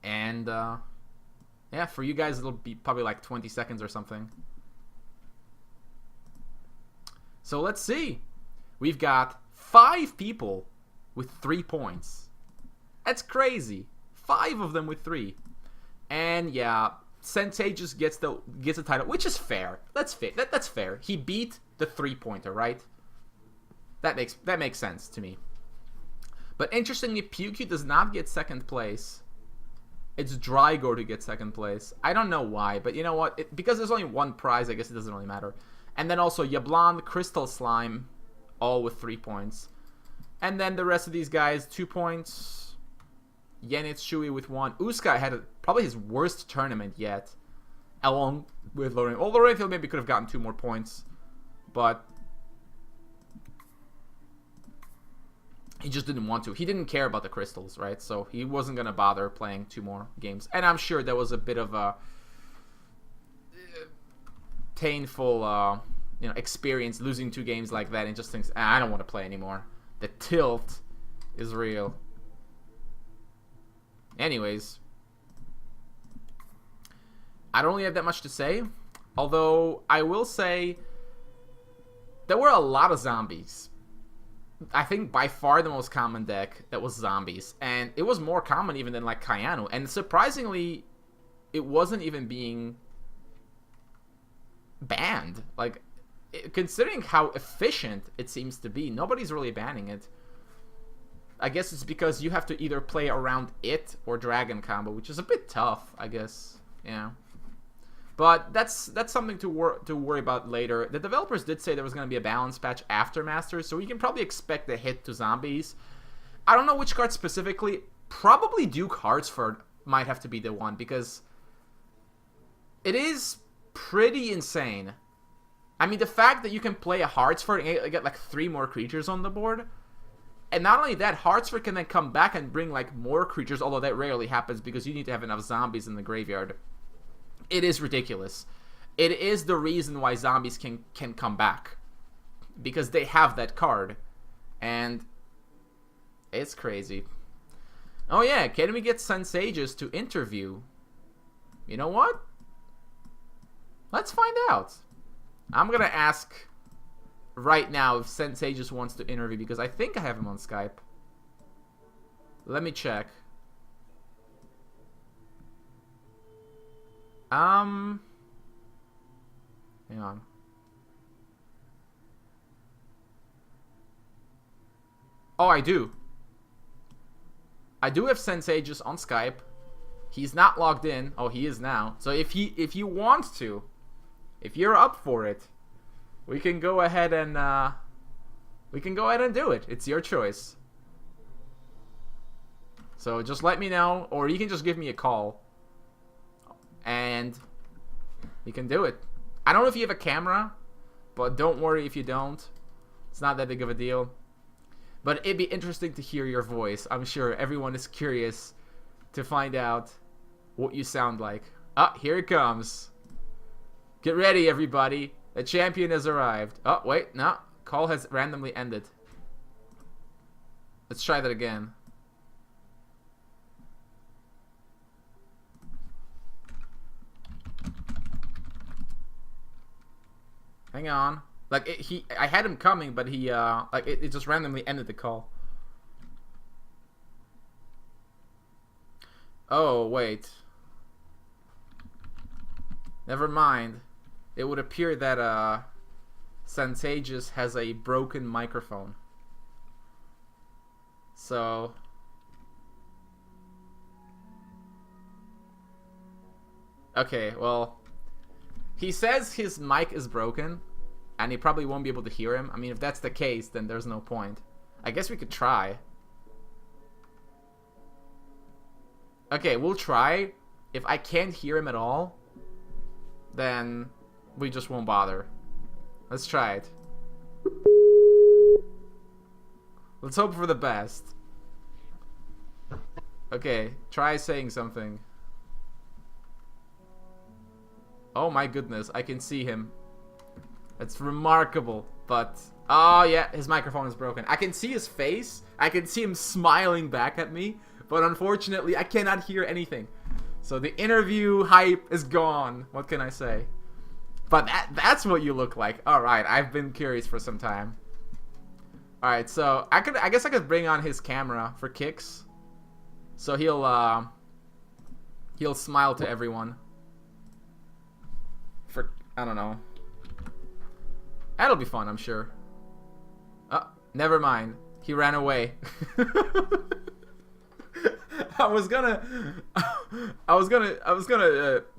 And, yeah, for you guys, it'll be probably like 20 seconds or something. So let's see. We've got 5 people with 3 points. That's crazy. 5 of them with 3. And yeah, Sensei just gets the title, which is fair. That's fair. He beat the 3-pointer, right? That makes sense to me. But interestingly, Pyukyu does not get 2nd place. It's Drygor who gets 2nd place. I don't know why, but you know what? Because there's only 1 prize, I guess it doesn't really matter. And then also Yablon, Crystal Slime, all with 3 points. And then the rest of these guys, 2 points. Yenitz Shui with 1. Uska had probably his worst tournament yet, along with Lorraine. Well, Lorraine maybe could have gotten 2 more points, but he just didn't want to. He didn't care about the crystals, right? So he wasn't going to bother playing 2 more games. And I'm sure there was a bit of a painful experience losing 2 games like that and just thinks, I don't want to play anymore. The tilt is real. Anyways, I don't really have that much to say. Although, I will say, there were a lot of zombies. I think by far the most common deck that was zombies. And it was more common even than like Kayanu. And surprisingly, it wasn't even being banned. Like, considering how efficient it seems to be, nobody's really banning it. I guess it's because you have to either play around it or Dragon combo, which is a bit tough, I guess. Yeah. But that's something to worry about later. The developers did say there was going to be a balance patch after Masters, so we can probably expect a hit to zombies. I don't know which card specifically. Probably Duke Hartsford might have to be the one, because it is pretty insane. I mean, the fact that you can play a Hartsford and get like 3 more creatures on the board. And not only that, Hartsford can then come back and bring like more creatures, although that rarely happens because you need to have enough zombies in the graveyard. It is ridiculous. It is the reason why zombies can come back, because they have that card. And it's crazy. Oh yeah, can we get Sensages to interview? You know what? Let's find out. I'm gonna ask right now if Sensei just wants to interview, because I think I have him on Skype. Let me check. Hang on. Oh, I do. I do have Sensei just on Skype. He's not logged in. Oh, he is now. So if you want to, if you're up for it, we can go ahead and do it. It's your choice. So just let me know, or you can just give me a call, and we can do it. I don't know if you have a camera, but don't worry if you don't. It's not that big of a deal. But it'd be interesting to hear your voice. I'm sure everyone is curious to find out what you sound like. Ah, here it comes. Get ready, everybody. The champion has arrived. Oh, wait, no. Call has randomly ended. Let's try that again. Hang on. Like, I had him coming, but he, it just randomly ended the call. Oh, wait. Never mind. It would appear that, Sensages has a broken microphone. So... okay, well... he says his mic is broken, and he probably won't be able to hear him. I mean, if that's the case, then there's no point. I guess we could try. Okay, we'll try. If I can't hear him at all, then we just won't bother. Let's try it. Let's hope for the best. Okay, try saying something. Oh my goodness, I can see him. It's remarkable, but... oh yeah, his microphone is broken. I can see his face. I can see him smiling back at me, But unfortunately, I cannot hear anything. So the interview hype is gone. What can I say? But that's what you look like. Alright, I've been curious for some time. Alright, so I guess I could bring on his camera for kicks. So he'll smile to everyone. For I don't know. That'll be fun, I'm sure. Oh, never mind. He ran away. I was gonna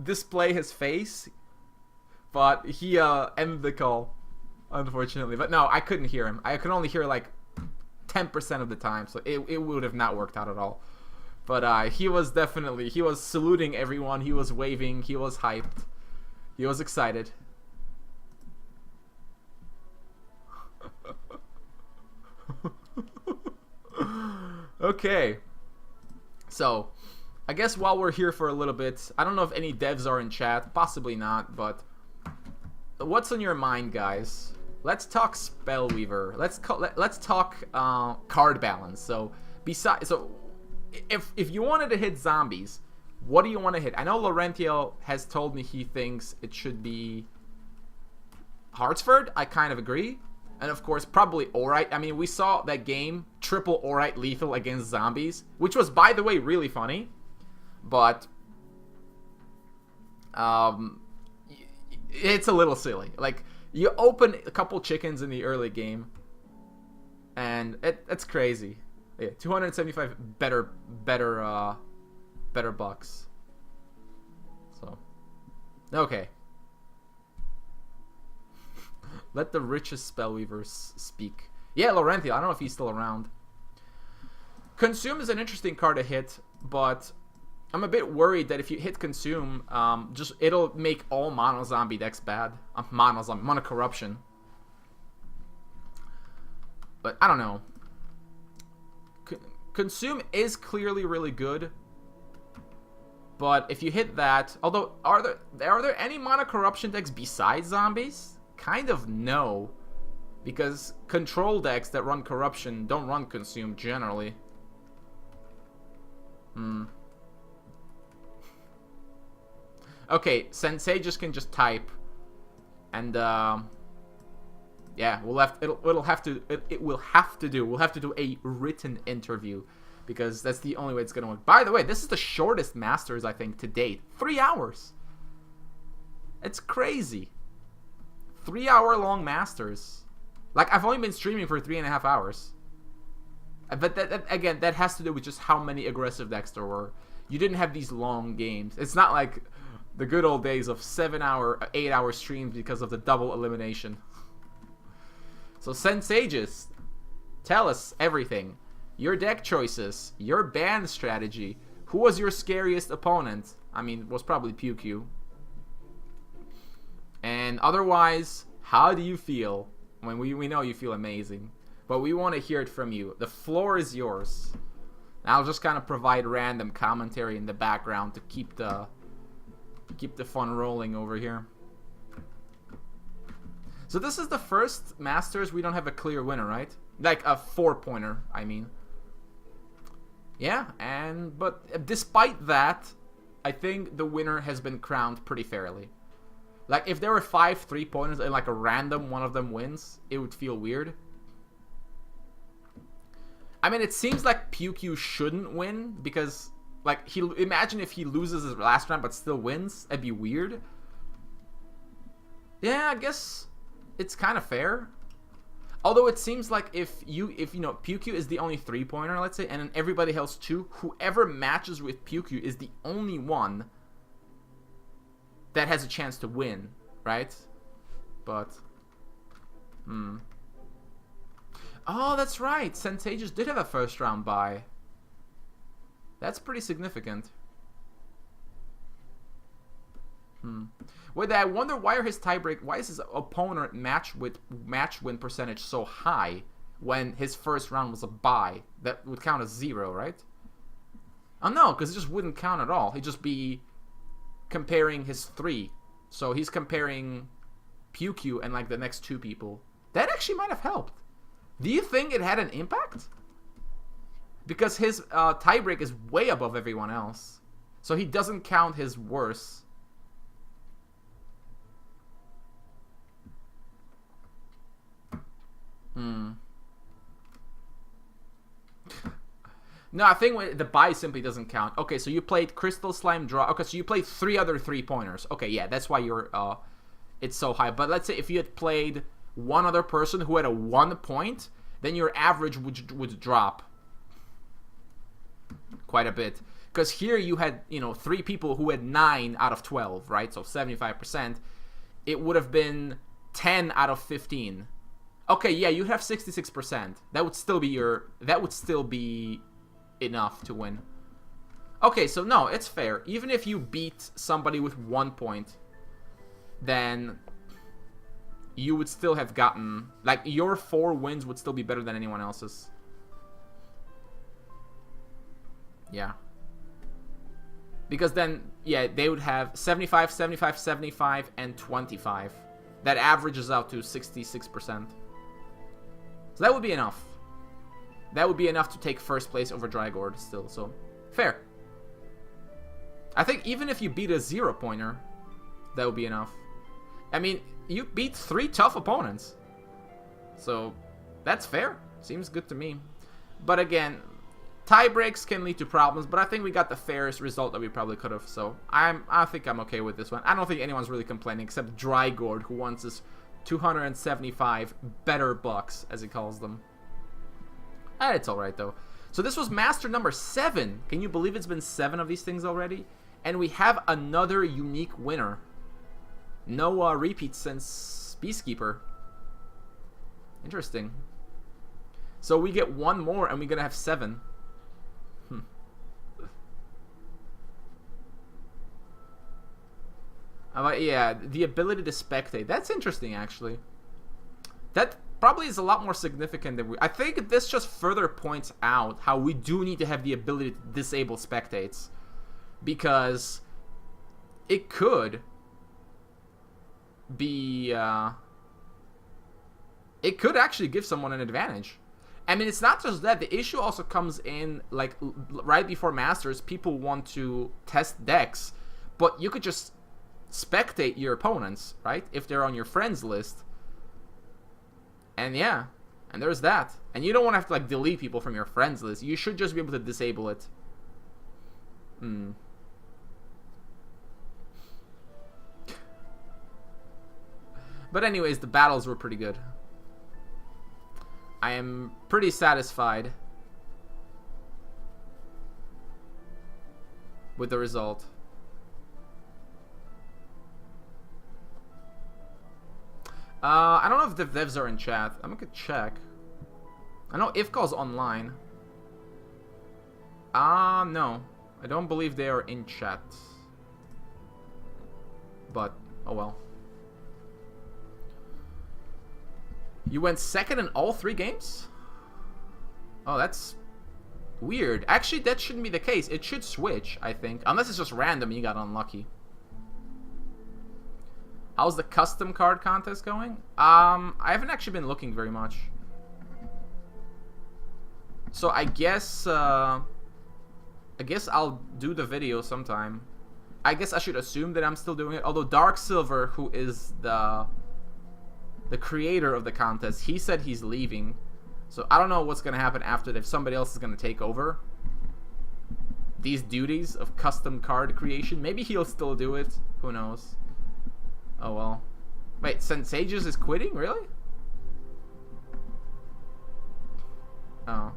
display his face, but he ended the call, unfortunately. But no, I couldn't hear him. I could only hear like 10% of the time, so it would have not worked out at all. But he was saluting everyone. He was waving. He was hyped. He was excited. Okay. So, I guess while we're here for a little bit, I don't know if any devs are in chat. Possibly not, but what's on your mind, guys? Let's talk Spellweaver. Let's talk card balance. So, if you wanted to hit zombies, what do you want to hit? I know Laurentiel has told me he thinks it should be Hartsford. I kind of agree. And of course, probably Orite. I mean, we saw that game, triple Orite lethal against zombies, which was, by the way, really funny. But it's a little silly. Like, you open a couple chickens in the early game, and it's crazy. Yeah, 275 better bucks. So, okay. Let the richest Spellweavers speak. Yeah, Laurentiel. I don't know if he's still around. Consume is an interesting card to hit, but I'm a bit worried that if you hit Consume, it'll make all mono zombie decks bad. Mono corruption. But I don't know. Consume is clearly really good, but if you hit that, although are there any mono corruption decks besides zombies? Kind of no, because control decks that run corruption don't run Consume generally. Okay, Sensei can just type, and yeah, we'll have to do a written interview, because that's the only way it's gonna work. By the way, this is the shortest Masters I think to date. 3 hours. It's crazy. 3-hour-long Masters. Like, I've only been streaming for 3.5 hours. But again, that has to do with just how many aggressive decks there were. You didn't have these long games. It's not like the good old days of 7-hour, 8-hour streams because of the double elimination. So, Sensages, tell us everything. Your deck choices, your ban strategy. Who was your scariest opponent? I mean, it was probably PewQ. And otherwise, how do you feel? I mean, we know you feel amazing, but we want to hear it from you. The floor is yours. And I'll just kind of provide random commentary in the background to keep the fun rolling over here. So this is the first Masters we don't have a clear winner, right? Like a 4-pointer, I mean. Yeah, but despite that, I think the winner has been crowned pretty fairly. Like, if there were 5 3-pointers and like a random one of them wins, it would feel weird. I mean, it seems like PewQ shouldn't win, because, like, imagine if he loses his last round but still wins. That'd be weird. Yeah, I guess it's kind of fair. Although it seems like if you know, PewQ is the only 3-pointer, let's say, and then everybody else 2, whoever matches with PewQ is the only one that has a chance to win, right? But, oh, that's right. Sensei just did have a first round bye. That's pretty significant. Wait, I wonder why is his opponent match win percentage so high when his first round was a bye? That would count as 0, right? Oh no, because it just wouldn't count at all. He'd just be comparing his 3. So he's comparing PewQ and like the next 2 people. That actually might have helped. Do you think it had an impact? Because his tiebreak is way above everyone else. So he doesn't count his worse. No, I think the buy simply doesn't count. Okay, so you played Crystal Slime Draw. Okay, so you played 3 other 3-pointers. Okay, yeah, that's why you're it's so high. But let's say if you had played one other person who had a 1 point, then your average would drop quite a bit. Because here you had, 3 people who had 9 out of 12, right? So 75%. It would have been 10 out of 15. Okay, yeah, you'd have 66%. That would still be enough to win. Okay, so no, it's fair. Even if you beat somebody with 1 point, then you would still have gotten, like, your 4 wins would still be better than anyone else's. Yeah. Because then, yeah, they would have 75, 75, 75, and 25. That averages out to 66%. So that would be enough. That would be enough to take first place over Drygord still, so fair. I think even if you beat a 0-pointer, that would be enough. I mean, you beat 3 tough opponents. So that's fair. Seems good to me. But again, tie breaks can lead to problems, but I think we got the fairest result that we probably could have. So I think I'm okay with this one. I don't think anyone's really complaining except Drygord, who wants his 275 better bucks, as he calls them. It's alright though. So this was master number 7. Can you believe it's been 7 of these things already? And we have another unique winner. No repeats since Peacekeeper. Interesting. So we get 1 more and we're gonna have 7. Yeah, the ability to spectate. That's interesting, actually. That probably is a lot more significant than I think this just further points out how we do need to have the ability to disable spectates. Because it could be... it could actually give someone an advantage. I mean, it's not just that. The issue also comes in, like, right before Masters, people want to test decks. But you could just spectate your opponents, right? If they're on your friends list. And yeah, and there's that. And you don't want to have to, like, delete people from your friends list. You should just be able to disable it. But anyways, the battles were pretty good. I am pretty satisfied with the result. I don't know if the devs are in chat. I'm gonna check. I know Ifcall's online. No. I don't believe they are in chat. But, oh well. You went second in all 3 games? Oh, that's weird. Actually, that shouldn't be the case. It should switch, I think. Unless it's just random and you got unlucky. How's the custom card contest going? I haven't actually been looking very much. So I guess I'll do the video sometime. I guess I should assume that I'm still doing it. Although Dark Silver, who is the creator of the contest, he said he's leaving. So I don't know what's gonna happen after that, if somebody else is gonna take over these duties of custom card creation. Maybe he'll still do it. Who knows? Oh well. Wait, Sensages is quitting? Really? Oh.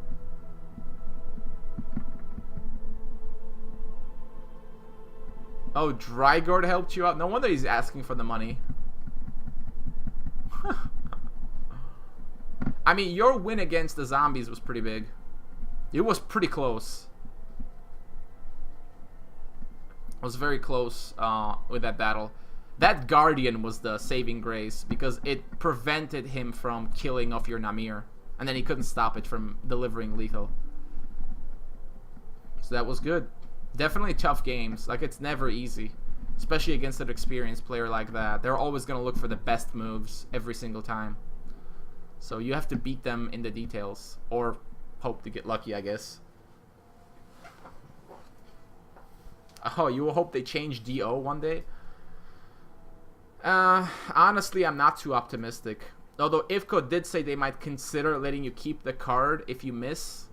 Oh, Drygord helped you out? No wonder he's asking for the money. I mean, your win against the zombies was pretty big. It was pretty close. It was very close with that battle. That Guardian was the saving grace because it prevented him from killing off your Namir. And then he couldn't stop it from delivering lethal. So that was good. Definitely tough games. Like, it's never easy. Especially against an experienced player like that. They're always going to look for the best moves every single time. So you have to beat them in the details. Or hope to get lucky, I guess. Oh, you hope they change DO one day? Honestly, I'm not too optimistic. Although IFCO did say they might consider letting you keep the card if you miss.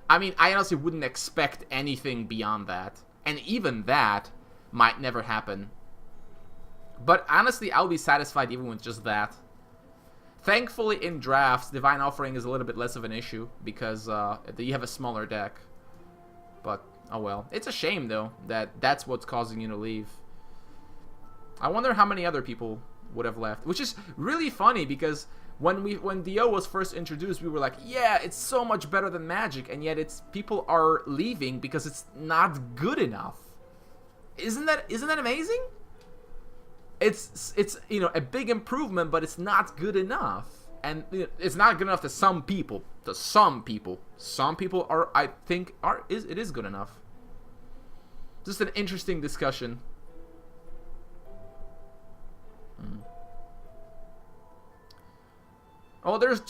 I mean, I honestly wouldn't expect anything beyond that. And even that might never happen. But honestly, I'll be satisfied even with just that. Thankfully, in drafts, Divine Offering is a little bit less of an issue because you have a smaller deck. But, oh well. It's a shame, though, that that's what's causing you to leave. I wonder how many other people would have left. Which is really funny because when DO was first introduced, we were like, yeah, it's so much better than Magic, and yet people are leaving because it's not good enough. Isn't that amazing? It's you know, a big improvement, but it's not good enough. And you know, it's not good enough to some people. Some people are, I think, it is good enough. Just an interesting discussion. Oh, there's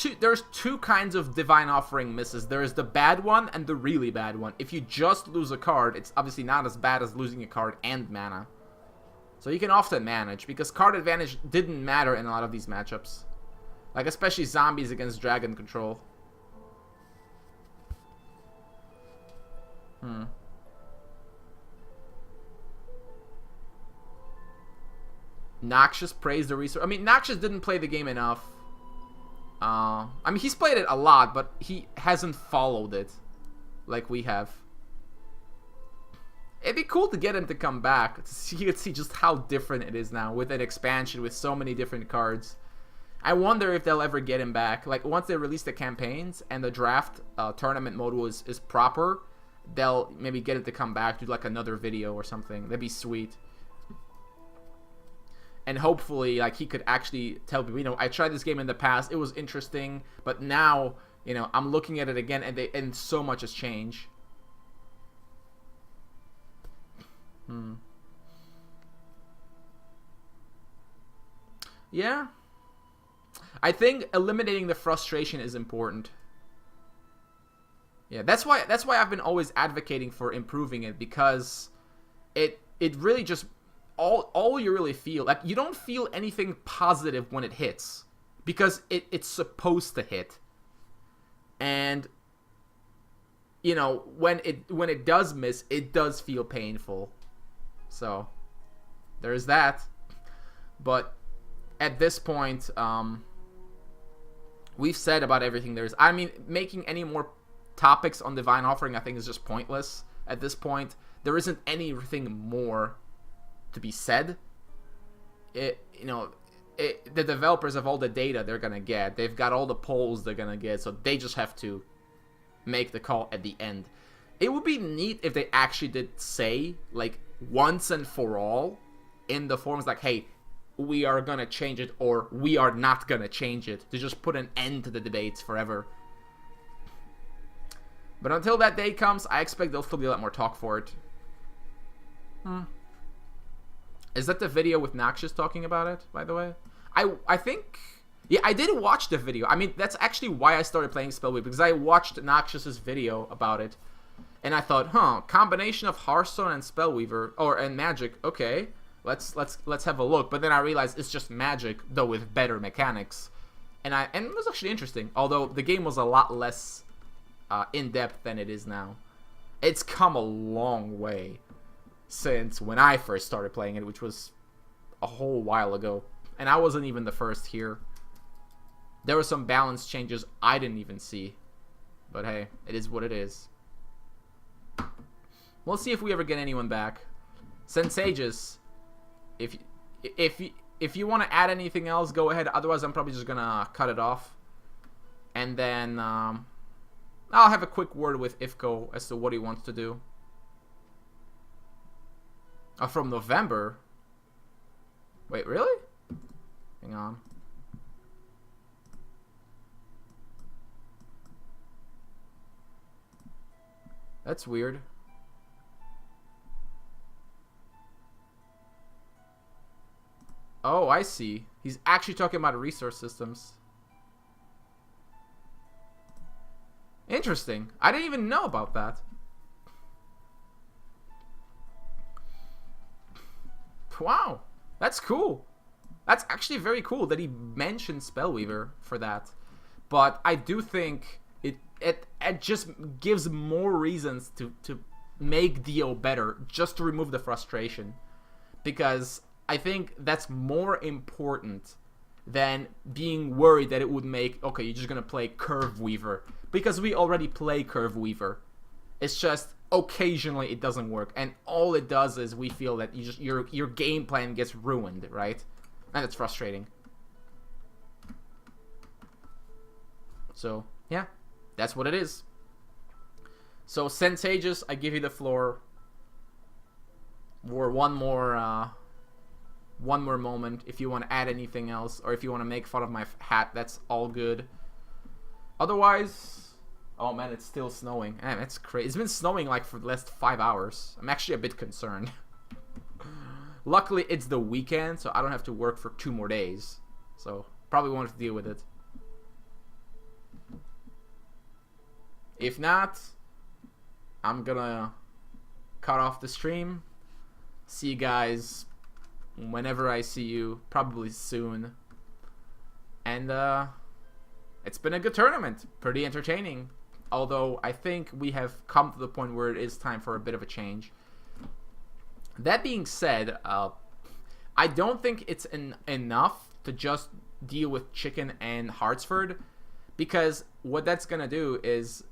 two kinds of Divine Offering misses. There is the bad one and the really bad one. If you just lose a card, it's obviously not as bad as losing a card and mana. So you can often manage, because card advantage didn't matter in a lot of these matchups. Like, especially zombies against dragon control. Noxious praised the resource. I mean, Noxious didn't play the game enough. I mean, he's played it a lot, but he hasn't followed it like we have. It'd be cool to get him to come back. You could see just how different it is now with an expansion with so many different cards. I wonder if they'll ever get him back. Like, once they release the campaigns and the draft tournament mode is proper, they'll maybe get him to come back, do like another video or something. That'd be sweet. And hopefully, like, he could actually tell people, you know, I tried this game in the past, it was interesting, but now, you know, I'm looking at it again, and so much has changed. Yeah. I think eliminating the frustration is important. Yeah, that's why I've been always advocating for improving it, because it really just all you really feel, like, you don't feel anything positive when it hits, because it's supposed to hit. And you know, when it does miss, it does feel painful. So there's that. But at this point, we've said about everything there is. I mean, making any more topics on Divine Offering, I think, is just pointless at this point. There isn't anything more to be said. The developers have all the data they're gonna get. They've got all the polls they're gonna get, so they just have to make the call at the end. It would be neat if they actually did say, like, once and for all in the forums, like, hey, we are gonna change it, or we are not gonna change it, to just put an end to the debates forever. But until that day comes, I expect there'll still be a lot more talk for it. Is that the video with Noxious talking about it, by the way? I think... Yeah, I did watch the video. I mean, that's actually why I started playing Spellweaver, because I watched Noxious's video about it. And I thought, combination of Hearthstone and Spellweaver, and Magic, okay. Let's have a look. But then I realized it's just Magic, though with better mechanics. And it was actually interesting, although the game was a lot less in-depth than it is now. It's come a long way since when I first started playing it, which was a whole while ago. And I wasn't even the first here. There were some balance changes I didn't even see. But hey, it is what it is. We'll see if we ever get anyone back. Sensages, if you want to add anything else, go ahead. Otherwise, I'm probably just gonna cut it off. And then I'll have a quick word with IFCO as to what he wants to do. From November? Wait, really? Hang on. That's weird. Oh, I see. He's actually talking about resource systems. Interesting. I didn't even know about that. Wow, that's cool. That's actually very cool that he mentioned Spellweaver for that. But I do think it just gives more reasons to make Dio better, just to remove the frustration. Because I think that's more important than being worried that it would make, okay, you're just going to play Curve Weaver. Because we already play Curve Weaver. It's just occasionally it doesn't work. And all it does is we feel that your game plan gets ruined, right? And it's frustrating. So, yeah. That's what it is. So, Sensages, I give you the floor. For one more moment. If you want to add anything else, or if you want to make fun of my hat, that's all good. Otherwise, oh man, it's still snowing. Man, that's crazy. It's been snowing like for the last 5 hours. I'm actually a bit concerned. Luckily, it's the weekend, so I don't have to work for 2 more days. So, probably won't have to deal with it. If not, I'm gonna cut off the stream. See you guys whenever I see you, probably soon. And it's been a good tournament, pretty entertaining. Although I think we have come to the point where it is time for a bit of a change. That being said, I don't think it's enough to just deal with Chicken and Hartsford, because what that's gonna do is,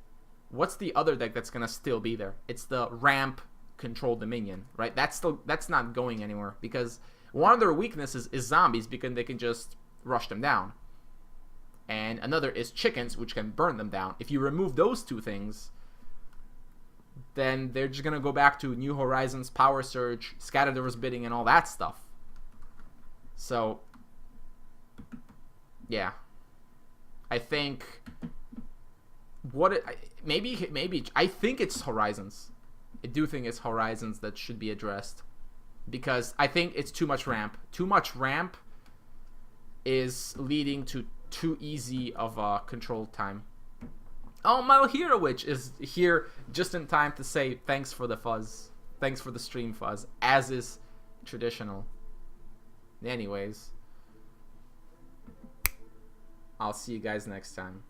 what's the other deck that's gonna still be there? It's the Ramp Control Dominion, right? That's not going anywhere, because one of their weaknesses is zombies, because they can just rush them down, and another is chickens, which can burn them down. If you remove those two things, then they're just gonna go back to New Horizons, Power Surge, Scatterdoor's Bidding, and all that stuff. So yeah, I think maybe I think it's Horizons. I do think it's Horizons that should be addressed, because I think it's too much ramp. Too much ramp is leading to too easy of a control time. Oh, Malhirowich is here just in time to say thanks for the fuzz. Thanks for the stream fuzz, as is traditional. Anyways, I'll see you guys next time.